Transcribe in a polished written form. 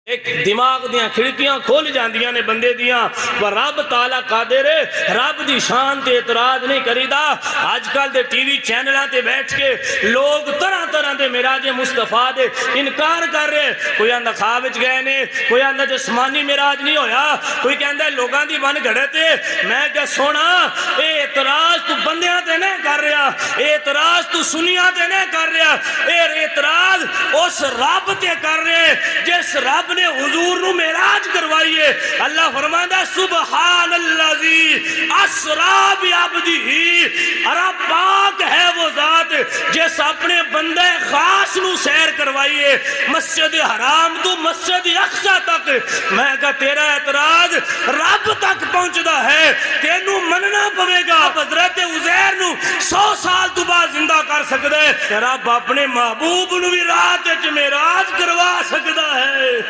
एक दिमाग दियां खिड़कियां खोल जांदियां ने बंदे दियां, पर रब ताला कादिर है, रब दी शान ते एतराज नहीं करीदा। अजकल दे टीवी चैनलों ते बैठ के लोग तरह तरह के मिराज मुस्तफा दे इनकार कर रहे। कोई आंदा ख्वाब विच गए ने, कोई आंदा जिस्मानी मिराज नहीं होया, कोई कहंदा लोगों की बन घड़े ते। मैं क्या सोना ये एतराज तू बंदियां ते नहीं कर रहा, ये एतराज तू सुनिया ते नहीं कर रहा, ये एतराज उस रब ते कर रहे जिस रब ने हुजूर नु मेराज करवाई है। अल्लाह फरमांदा सुबहान अल्लाजी अस्रा बि अब्दिही, अरे पाक है वो जात जिस अपने बंदे खास नु सैर करवाई है मस्जिद हराम तो मस्जिद अक्सा तक। मैं कहा तेरा एतराज रब तक पहुंचता है, तेनू मनना पवेगा। हजरत उजैर नु 100 साल तो बाद जिंदा कर सकता है, रब अपने महबूब नु भी रात च मेराज करवा सकता है।